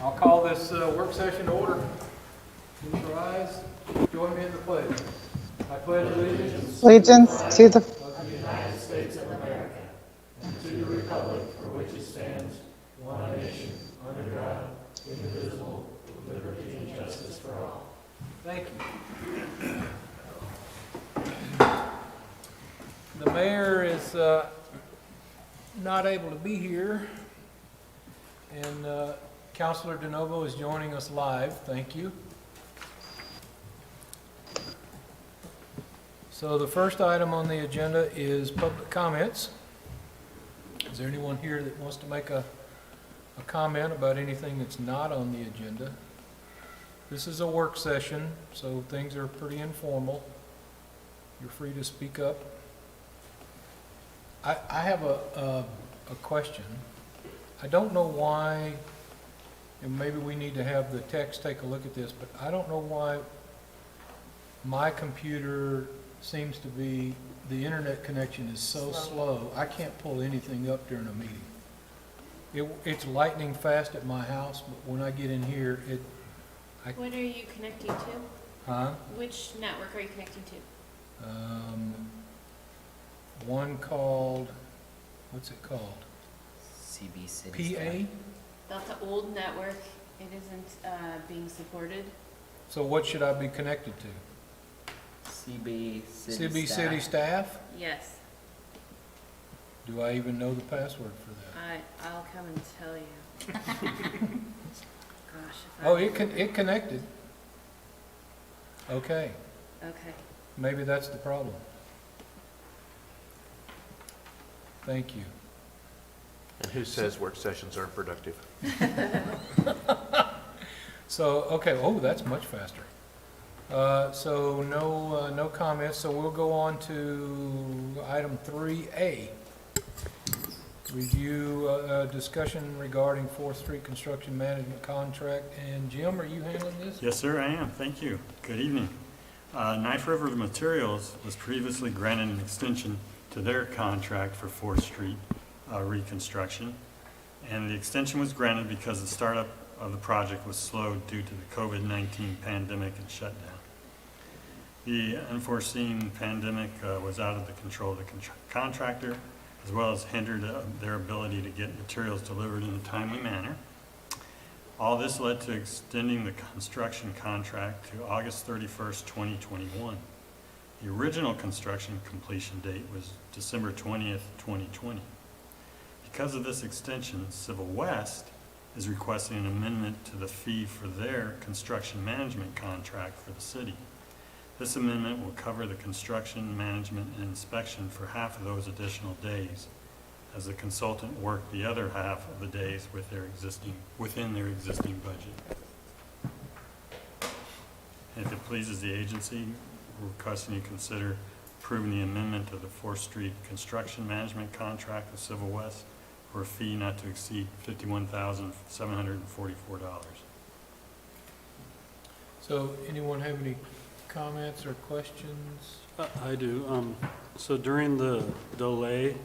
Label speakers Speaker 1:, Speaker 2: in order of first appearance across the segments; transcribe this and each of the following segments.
Speaker 1: I'll call this work session to order. Please rise. Join me in the pledge. I pledge allegiance
Speaker 2: Allegiance to the
Speaker 1: of the United States of America and to the republic for which it stands, one nation, under God, indivisible, with liberty and justice for all. Thank you. The mayor is not able to be here, and Councilor DeNovo is joining us live. Thank you. So the first item on the agenda is public comments. Is there anyone here that wants to make a comment about anything that's not on the agenda? This is a work session, so things are pretty informal. You're free to speak up. I have a question. I don't know why, and maybe we need to have the text take a look at this, but I don't know why my computer seems to be, the internet connection is so slow. I can't pull anything up during a meeting. It's lightning fast at my house, but when I get in here,
Speaker 3: What are you connecting to?
Speaker 1: huh?
Speaker 3: Which network are you connecting to?
Speaker 1: One called, what's it called?
Speaker 4: CB City
Speaker 1: PA?
Speaker 3: That's an old network. It isn't being supported.
Speaker 1: So what should I be connected to?
Speaker 4: CB City
Speaker 1: CB
Speaker 4: staff.
Speaker 1: City staff?
Speaker 3: Yes.
Speaker 1: Do I even know the password for that?
Speaker 3: I'll come and tell you. Gosh. If
Speaker 1: Oh, it connected. Okay,
Speaker 3: Okay.
Speaker 1: maybe that's the problem. Thank you.
Speaker 5: And who says work sessions aren't productive?
Speaker 1: So, okay, oh, that's much faster. So no comments, so we'll go on to item 3A. Review, discussion regarding 4th Street Construction Management Contract. And Jim, are you handling this?
Speaker 6: Yes, sir, I am. Thank you. Good evening. Knife River Materials was previously granted an extension to their contract for 4th Street reconstruction. And the extension was granted because the startup of the project was slowed due to the COVID-19 pandemic and shutdown. The unforeseen pandemic was out of the control of the contractor, as well as hindered their ability to get materials delivered in a timely manner. All this led to extending the construction contract to August 31st, 2021. The original construction completion date was December 20th, 2020. Because of this extension, Civil West is requesting an amendment to the fee for their construction management contract for the city. This amendment will cover the construction management and inspection for half of those additional days, as the consultant worked the other half of the days with within their existing budget. And if it pleases the agency, we're requesting you consider approving the amendment to the 4th Street construction management contract with Civil West for a fee not to exceed $51,744.
Speaker 1: So anyone have any comments or questions?
Speaker 7: I do. So during the delay,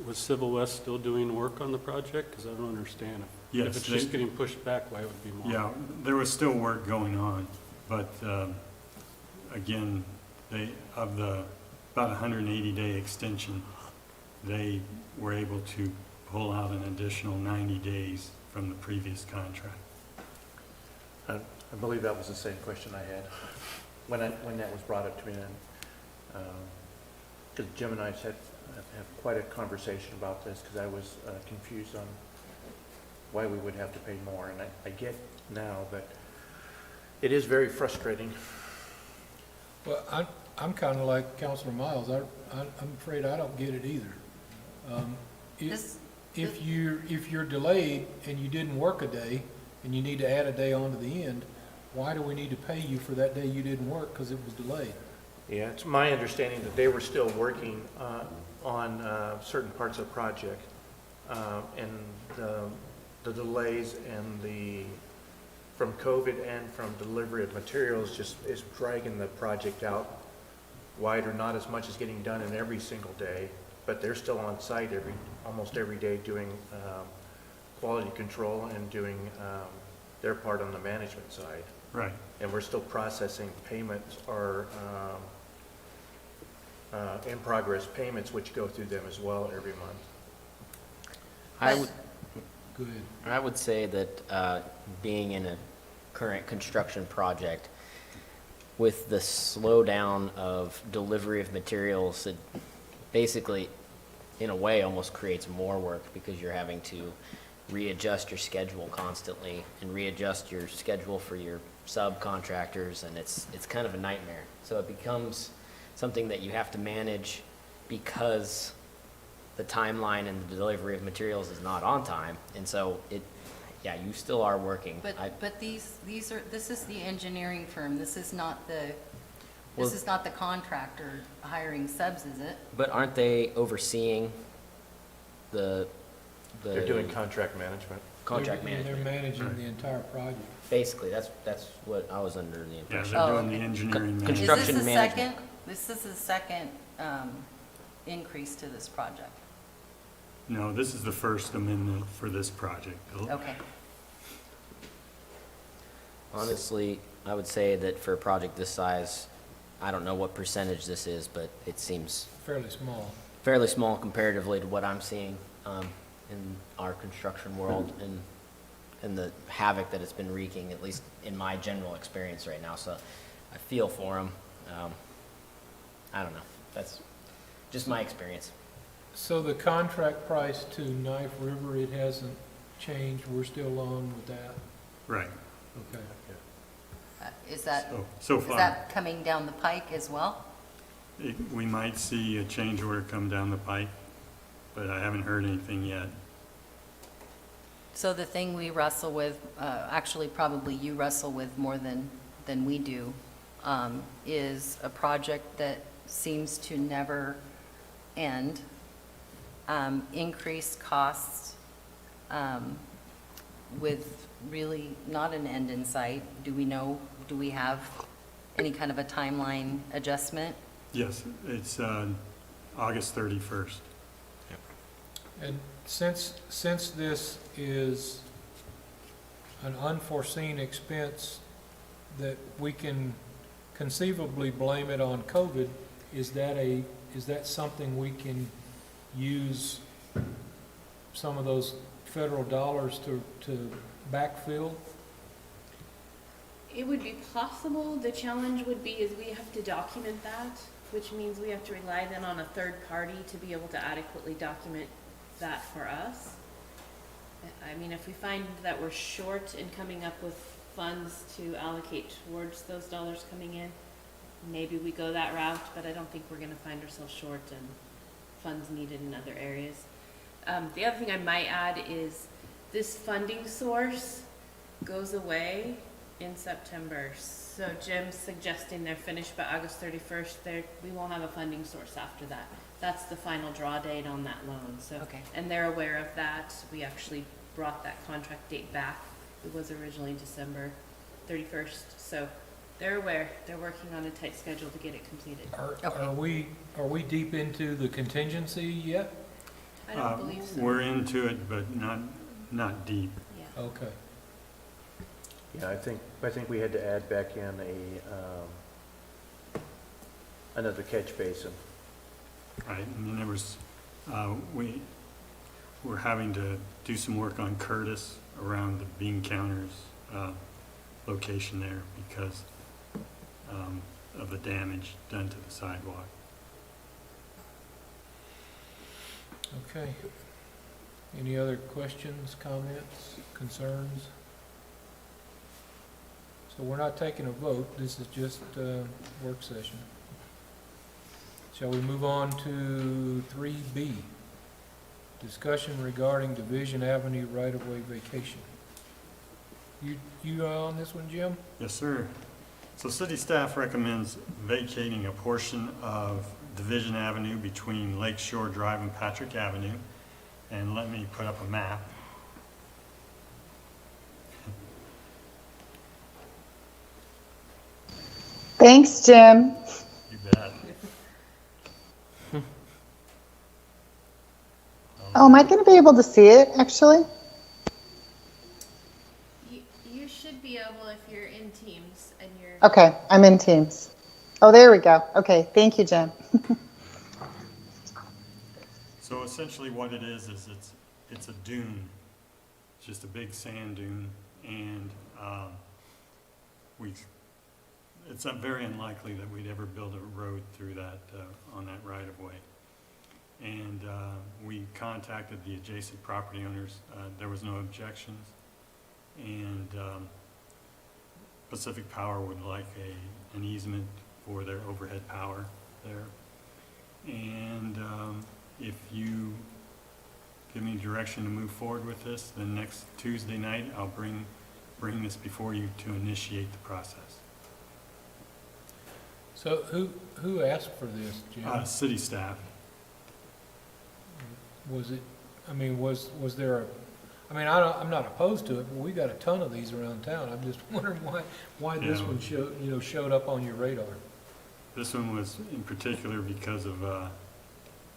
Speaker 7: was Civil West still doing work on the project? Because I don't understand.
Speaker 6: Yes,
Speaker 7: If it's just getting pushed back, why it would be more?
Speaker 6: Yeah, there was still work going on, but again, of the about 180-day extension, they were able to pull out an additional 90 days from the previous contract.
Speaker 5: I believe that was the same question I had when that was brought up to me. Because Jim and I have quite a conversation about this, because I was confused on why we would have to pay more, and I get now, but it is very frustrating.
Speaker 1: Well, I'm kind of like Councilor Miles. I'm afraid I don't get it either. If you're delayed and you didn't work a day and you need to add a day onto the end, why do we need to pay you for that day you didn't work because it was delayed?
Speaker 5: Yeah, it's my understanding that they were still working on certain parts of the project, and the delays and from COVID and from delivery of materials just is dragging the project out wider. Not as much as getting done in every single day, but they're still on site almost every day doing quality control and doing their part on the management side.
Speaker 6: Right.
Speaker 5: And we're still processing payments or in-progress payments, which go through them as well every month.
Speaker 4: I would,
Speaker 1: Go ahead.
Speaker 4: I would say that being in a current construction project, with the slowdown of delivery of materials, it basically, in a way, almost creates more work because you're having to readjust your schedule constantly and readjust your schedule for your subcontractors, and it's kind of a nightmare. So it becomes something that you have to manage because the timeline and the delivery of materials is not on time, and so yeah, you still are working.
Speaker 2: But these are, this is the engineering firm, this is not the,
Speaker 4: Well-
Speaker 2: this is not the contractor hiring subs, is it?
Speaker 4: But aren't they overseeing the
Speaker 5: They're doing contract management.
Speaker 4: contract
Speaker 1: They're
Speaker 4: management?
Speaker 1: managing the entire project.
Speaker 4: Basically, that's what I was under the
Speaker 6: Yeah,
Speaker 4: impression.
Speaker 6: they're
Speaker 2: Oh,
Speaker 6: doing the
Speaker 2: okay.
Speaker 6: engineering
Speaker 4: Con-
Speaker 6: management.
Speaker 2: Is this
Speaker 4: Construction
Speaker 2: the
Speaker 4: management.
Speaker 2: second, this is the second increase to this project?
Speaker 6: No, this is the first amendment for this project.
Speaker 2: Okay.
Speaker 4: Honestly, I would say that for a project this size, I don't know what percentage this is, but it seems
Speaker 1: Fairly small.
Speaker 4: fairly small comparatively to what I'm seeing in our construction world and the havoc that it's been wreaking, at least in my general experience right now. So I feel for them. I don't know. That's just my experience.
Speaker 1: So the contract price to Knife River, it hasn't changed, we're still on with that?
Speaker 6: Right.
Speaker 1: Okay.
Speaker 2: Is that,
Speaker 6: So
Speaker 2: is
Speaker 6: far,
Speaker 2: that coming down the pike as well?
Speaker 6: we might see a change order come down the pike, but I haven't heard anything yet.
Speaker 2: So the thing we wrestle with, actually probably you wrestle with more than we do, is a project that seems to never end, increased costs, with really not an end in sight. Do we have any kind of a timeline adjustment?
Speaker 6: Yes, it's August 31st.
Speaker 1: And since this is an unforeseen expense that we can conceivably blame it on COVID, is that something we can use some of those federal dollars to backfill?
Speaker 3: It would be possible. The challenge would be is we have to document that, which means we have to rely then on a third party to be able to adequately document that for us. I mean, if we find that we're short in coming up with funds to allocate towards those dollars coming in, maybe we go that route, but I don't think we're gonna find ourselves short and funds needed in other areas. The other thing I might add is this funding source goes away in September. So Jim's suggesting they're finished by August 31st. We won't have a funding source after that. That's the final draw date on that loan. So,
Speaker 2: Okay.
Speaker 3: and they're aware of that. We actually brought that contract date back. It was originally December 31st. So they're aware. They're working on a tight schedule to get it completed.
Speaker 2: Okay.
Speaker 1: Are we deep into the contingency yet?
Speaker 3: I don't believe so.
Speaker 6: We're into it, but not deep.
Speaker 3: Yeah.
Speaker 1: Okay.
Speaker 5: Yeah, I think we had to add back in another catch basin.
Speaker 6: Right, and then there was, we're having to do some work on Curtis around the bean counters location there because of the damage done to the sidewalk.
Speaker 1: Okay. Any other questions, comments, concerns? So we're not taking a vote, this is just a work session. Shall we move on to 3B? Discussion regarding Division Avenue right-of-way vacation. You on this one, Jim?
Speaker 6: Yes, sir. So city staff recommends vacating a portion of Division Avenue between Lake Shore Drive and Patrick Avenue. And let me put up a map.
Speaker 8: Thanks, Jim.
Speaker 6: You bet.
Speaker 8: Oh, am I going to be able to see it, actually? Okay, I'm in Teams. Oh, there we go. Okay, thank you, Jim.
Speaker 6: So essentially what it is it's a dune, it's just a big sand dune, and we, it's very unlikely that we'd ever build a road through that, on that right of way. And we contacted the adjacent property owners. There was no objections. And Pacific Power would like an easement for their overhead power there. And if you give me direction to move forward with this, then next Tuesday night, I'll bring this before you to initiate the process.
Speaker 1: So who asked for this, Jim?
Speaker 6: City staff.
Speaker 1: Was it, I mean, was there a, I mean, I'm not opposed to it, but we got a ton of these around town. I'm just wondering why this
Speaker 6: Yeah.
Speaker 1: one showed up on your radar.
Speaker 6: This one was in particular because of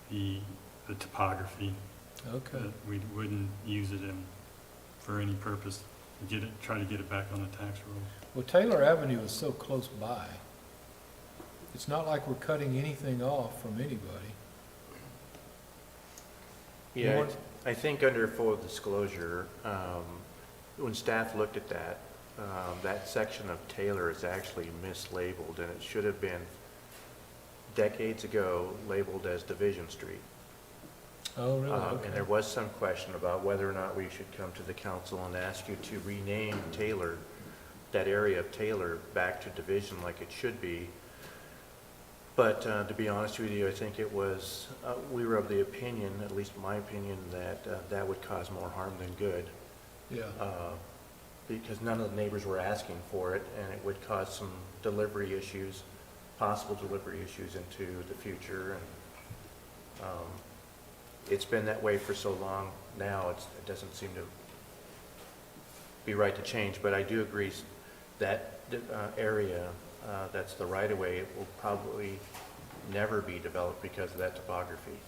Speaker 6: the topography.
Speaker 1: Okay.
Speaker 6: That we wouldn't use it for any purpose, try to get it back on the tax roll.
Speaker 1: Well, Taylor Avenue is so close by. It's not like we're cutting anything off from anybody.
Speaker 5: Yeah,
Speaker 1: More-
Speaker 5: I think under full disclosure, when staff looked at that, that section of Taylor is actually mislabeled, and it should have been decades ago labeled as Division Street.
Speaker 1: Oh, really?
Speaker 5: And
Speaker 1: Okay.
Speaker 5: there was some question about whether or not we should come to the council and ask you to rename Taylor, that area of Taylor, back to Division like it should be. But to be honest with you, I think it was, we were of the opinion, at least my opinion, that that would cause more harm than good.
Speaker 1: Yeah.
Speaker 5: Because none of the neighbors were asking for it, and it would cause some delivery issues, possible delivery issues into the future. And it's been that way for so long now, it doesn't seem to be right to change. But I do agree that area, that's the right-of-way, it will probably never be developed because of that topography.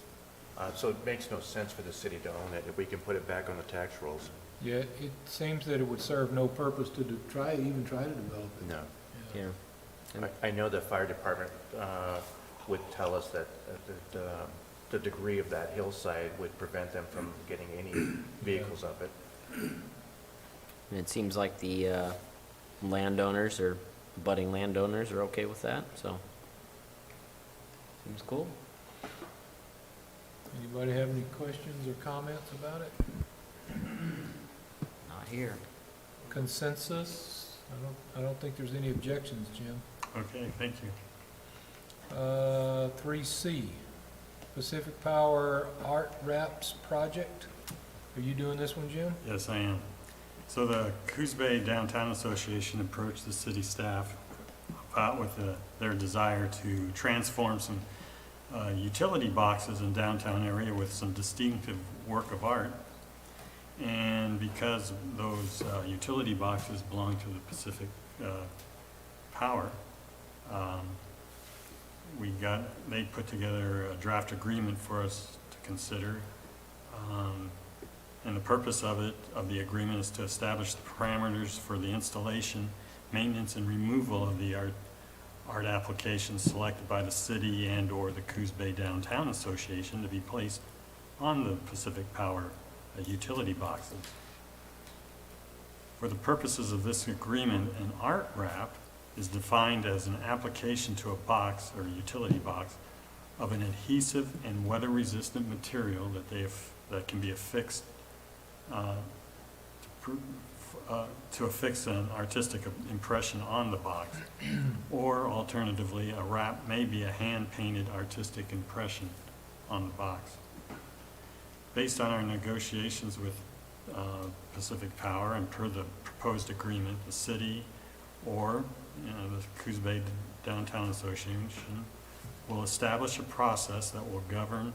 Speaker 5: So it makes no sense for the city to own it if we can put it back on the tax rolls.
Speaker 1: Yeah, it seems that it would serve no purpose to even try to develop it.
Speaker 5: No.
Speaker 4: Yeah.
Speaker 5: I know the fire department would tell us that the degree of that hillside would prevent them from getting any vehicles up it.
Speaker 4: And it seems like the landowners or budding landowners are okay with that, so. Seems cool.
Speaker 1: Anybody have any questions or comments about it?
Speaker 4: Not here.
Speaker 1: Consensus? I don't think there's any objections, Jim.
Speaker 6: Okay, thank you.
Speaker 1: 3C, Pacific Power Art Wraps Project. Are you doing this one, Jim?
Speaker 6: Yes, I am. So the Coos Bay Downtown Association approached the city staff with their desire to transform some utility boxes in downtown area with some distinctive work of art. And because those utility boxes belong to the Pacific Power, they put together a draft agreement for us to consider. And the purpose of the agreement is to establish the parameters for the installation, maintenance, and removal of the art applications selected by the city and/or the Coos Bay Downtown Association to be placed on the Pacific Power utility boxes. For the purposes of this agreement, an art wrap is defined as an application to a box or utility box of an adhesive and weather-resistant material that can be affixed to affix an artistic impression on the box, or alternatively, a wrap may be a hand-painted artistic impression on the box. Based on our negotiations with Pacific Power and per the proposed agreement, the city or the Coos Bay Downtown Association will establish a process that will govern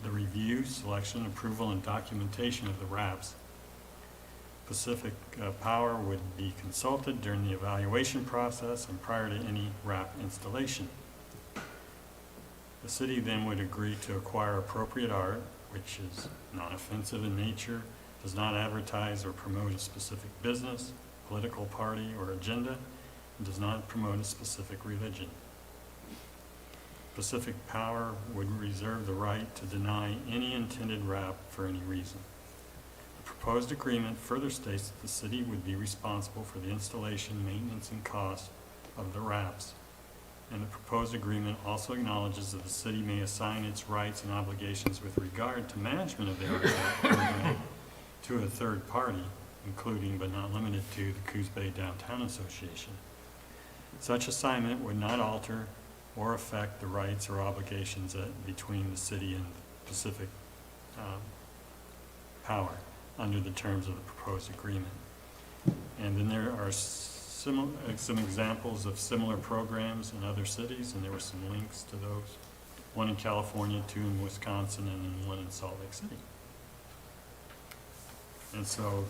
Speaker 6: the review, selection, approval, and documentation of the wraps. Pacific Power would be consulted during the evaluation process and prior to any wrap installation. The city then would agree to acquire appropriate art, which is non-offensive in nature, does not advertise or promote a specific business, political party, or agenda, and does not promote a specific religion. Pacific Power would reserve the right to deny any intended wrap for any reason. The proposed agreement further states that the city would be responsible for the installation, maintenance, and cost of the wraps. And the proposed agreement also acknowledges that the city may assign its rights and obligations with regard to management of the RDOT program to a third party, including but not limited to the Coos Bay Downtown Association. Such assignment would not alter or affect the rights or obligations between the city and Pacific Power under the terms of the proposed agreement. And then there are some examples of similar programs in other cities, and there were some links to those. One in California, two in Wisconsin, and then one in Salt Lake City. And so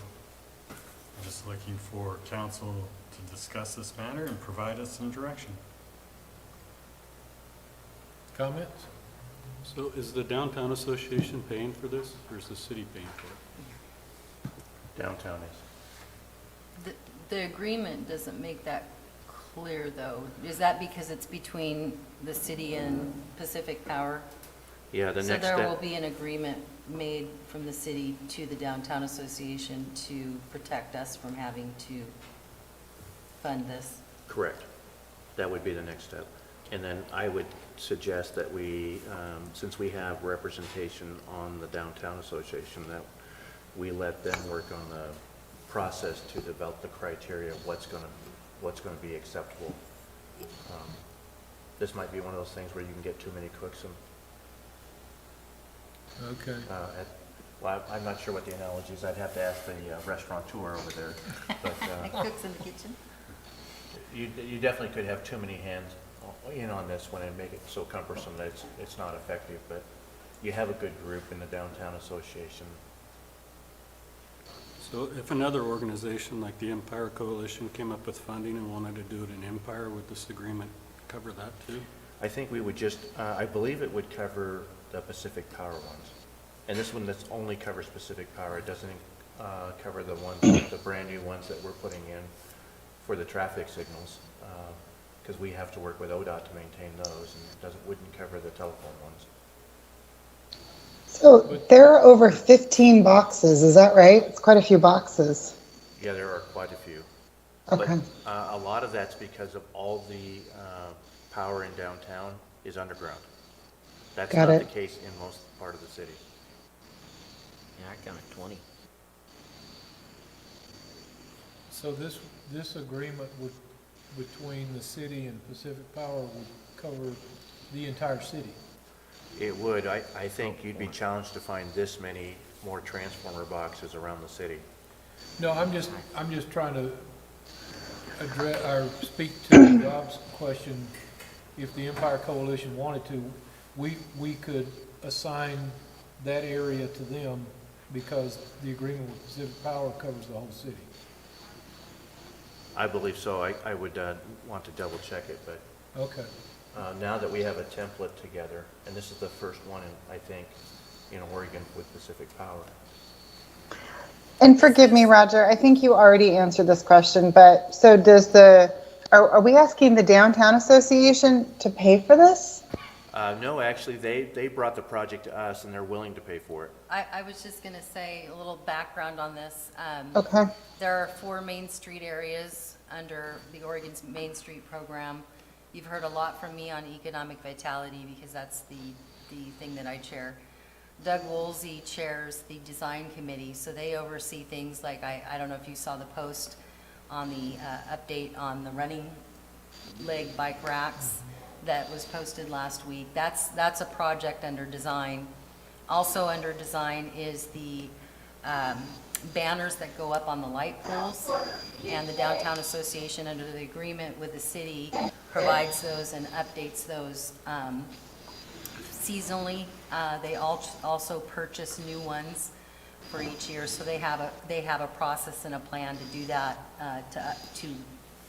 Speaker 6: I'm just looking for council to discuss this matter and provide us some direction.
Speaker 1: Comments?
Speaker 7: So is the Downtown Association paying for this, or is the city paying for it?
Speaker 5: Downtown is.
Speaker 2: The agreement doesn't make that clear, though. Is that because it's between the city and Pacific Power?
Speaker 5: Yeah, the
Speaker 2: So
Speaker 5: next
Speaker 2: there will
Speaker 5: step,
Speaker 2: be an agreement made from the city to the Downtown Association to protect us from having to fund this?
Speaker 5: correct. That would be the next step. And then I would suggest that we, since we have representation on the Downtown Association, that we let them work on the process to develop the criteria of what's going to be acceptable. This might be one of those things where you can get too many cooks and
Speaker 1: Okay.
Speaker 5: well, I'm not sure what the analogy is. I'd have to ask the restaurateur over there. But
Speaker 2: Cooks in the kitchen?
Speaker 5: you definitely could have too many hands in on this one and make it so cumbersome that it's not effective. But you have a good group in the Downtown Association.
Speaker 7: So if another organization like the Empire Coalition came up with funding and wanted to do it in Empire, would this agreement cover that too?
Speaker 5: I think we would just, I believe it would cover the Pacific Power ones. And this one that's only covers Pacific Power. It doesn't cover the ones, the brand new ones that we're putting in for the traffic signals, because we have to work with ODOT to maintain those, and wouldn't cover the telephone ones.
Speaker 8: So there are over 15 boxes, is that right? It's quite a few boxes.
Speaker 5: Yeah, there are quite a few.
Speaker 8: Okay.
Speaker 5: But a lot of that's because of all the power in downtown is underground. That's
Speaker 8: Got
Speaker 5: not
Speaker 8: it.
Speaker 5: the case in most part of the city.
Speaker 4: Yeah, I counted 20.
Speaker 1: So this agreement would, between the city and Pacific Power would cover the entire city?
Speaker 5: It would. I think you'd be challenged to find this many more transformer boxes around the city.
Speaker 1: No, I'm just trying to address, or speak to Rob's question. If the Empire Coalition wanted to, we could assign that area to them because the agreement with Pacific Power covers the whole city.
Speaker 5: I believe so. I would want to double check it, but
Speaker 1: Okay.
Speaker 5: now that we have a template together, and this is the first one, I think, in Oregon with Pacific Power.
Speaker 8: And forgive me, Roger, I think you already answered this question, but so does are we asking the Downtown Association to pay for this?
Speaker 5: No, actually, they brought the project to us, and they're willing to pay for it.
Speaker 2: I was just going to say a little background on this.
Speaker 8: Okay.
Speaker 2: There are 4 Main Street areas under the Oregon's Main Street program. You've heard a lot from me on economic vitality because that's the thing that I chair. Doug Woolsey chairs the design committee, so they oversee things like, I don't know if you saw the post on the update on the running leg bike racks that was posted last week. That's a project under design. Also under design is the banners that go up on the light poles, and the Downtown Association, under the agreement with the city, provides those and updates those seasonally. They also purchase new ones for each year, so they have a process and a plan to do that, to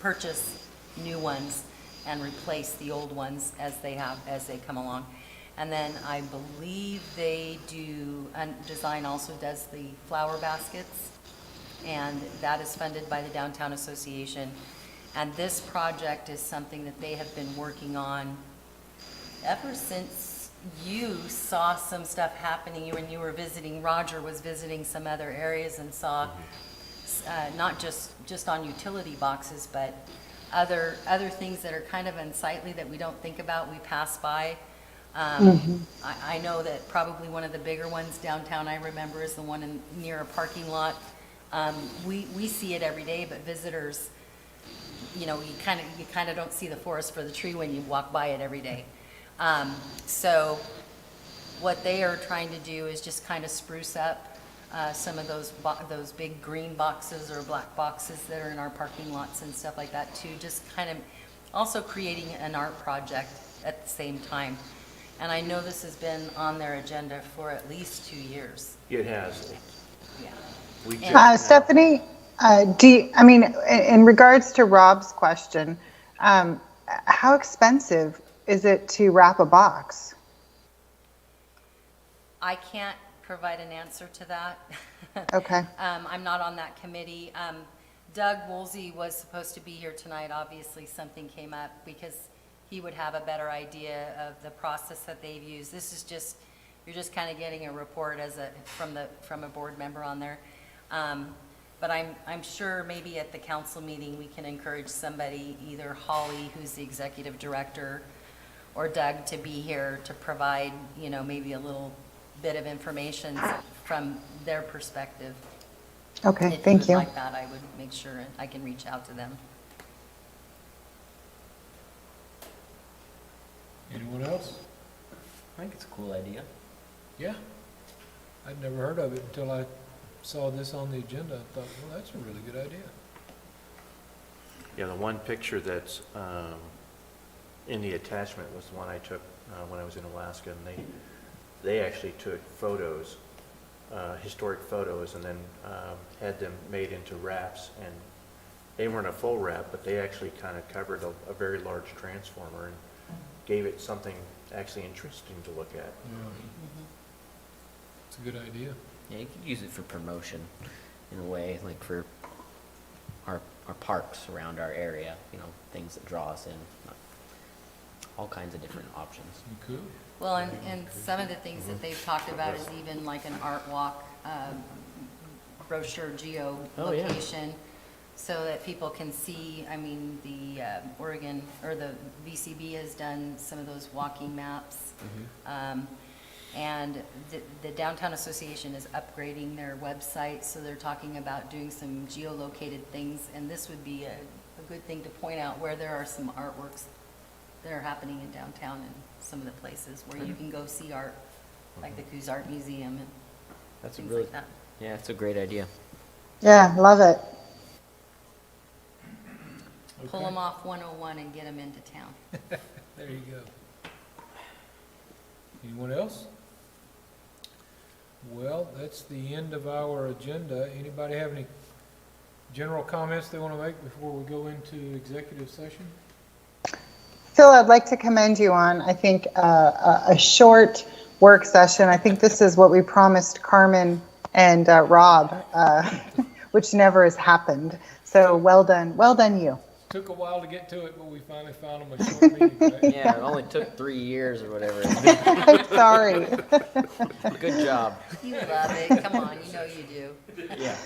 Speaker 2: purchase new ones and replace the old ones as they come along. And then I believe they do, design also does the flower baskets, and that is funded by the Downtown Association. And this project is something that they have been working on ever since you saw some stuff happening when you were visiting. Roger was visiting some other areas and saw, not just on utility boxes, but other things that are kind of unsightly that we don't think about, we pass by. I know that probably one of the bigger ones downtown I remember is the one near a parking lot. We see it every day, but visitors, you know, you kind of don't see the forest for the tree when you walk by it every day. So what they are trying to do is just kind of spruce up some of those big green boxes or black boxes that are in our parking lots and stuff like that too, just kind of also creating an art project at the same time. And I know this has been on their agenda for at least 2 years.
Speaker 5: It has.
Speaker 2: Yeah.
Speaker 5: We just now-
Speaker 8: Stephanie, in regards to Rob's question, how expensive is it to wrap a box?
Speaker 2: I can't provide an answer to that.
Speaker 8: Okay.
Speaker 2: I'm not on that committee. Doug Woolsey was supposed to be here tonight. Obviously, something came up because he would have a better idea of the process that they've used. This is just, you're just kind of getting a report from a board member on there. But I'm sure maybe at the council meeting, we can encourage somebody, either Holly, who's the executive director, or Doug to be here to provide, you know, maybe a little bit of information from their perspective.
Speaker 8: Okay,
Speaker 2: If
Speaker 8: thank you.
Speaker 2: would like that, I would make sure I can reach out to them.
Speaker 1: Anyone else?
Speaker 4: I think it's a cool idea.
Speaker 1: Yeah. I'd never heard of it until I saw this on the agenda. I thought, well, that's a really good idea.
Speaker 5: Yeah, the one picture that's in the attachment was the one I took when I was in Alaska, and they actually took photos, historic photos, and then had them made into wraps. And they weren't a full wrap, but they actually kind of covered a very large transformer and gave it something actually interesting to look at.
Speaker 1: Yeah. It's a good idea.
Speaker 4: Yeah, you could use it for promotion in a way, like for our parks around our area, you know, things that draw us in, all kinds of different options.
Speaker 1: You could.
Speaker 2: Well, and some of the things that they've talked about is even like an art walk, brochure
Speaker 4: Oh, yeah.
Speaker 2: geolocation, so that people can see. I mean, the Oregon, or the VCB has done some of those walking maps. And the Downtown Association is upgrading their website, so they're talking about doing some geolocated things, and this would be a good thing to point out where there are some artworks that are happening in downtown and some of the places where you can go see art, like the Coos Art Museum and
Speaker 4: That's a
Speaker 2: things
Speaker 4: really,
Speaker 2: like that.
Speaker 4: yeah, it's a great idea.
Speaker 8: Yeah, love it.
Speaker 2: Pull
Speaker 1: Okay.
Speaker 2: them off 101 and get them into town.
Speaker 1: There you go. Anyone else? Well, that's the end of our agenda. Anybody have any general comments they want to make before we go into executive session?
Speaker 8: Phil, I'd like to commend you on, I think, a short work session. I think this is what we promised Carmen and Rob, which never has happened. So well done you.
Speaker 1: Took a while to get to it, but we finally found them a short meeting, right?
Speaker 4: Yeah, it only took 3 years or whatever.
Speaker 8: Sorry.
Speaker 4: Good job.
Speaker 2: You love it. Come on, you know you do.
Speaker 4: Yeah.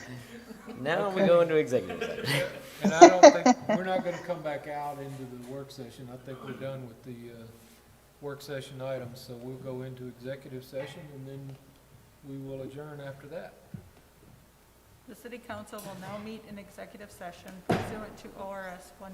Speaker 4: Now we go into executive session.
Speaker 1: And I don't think, we're not going to come back out into the work session. I think we're done with the work session items, so we'll go into executive session, and then we will adjourn after that.
Speaker 9: The city council will now meet in executive session pursuant to ORS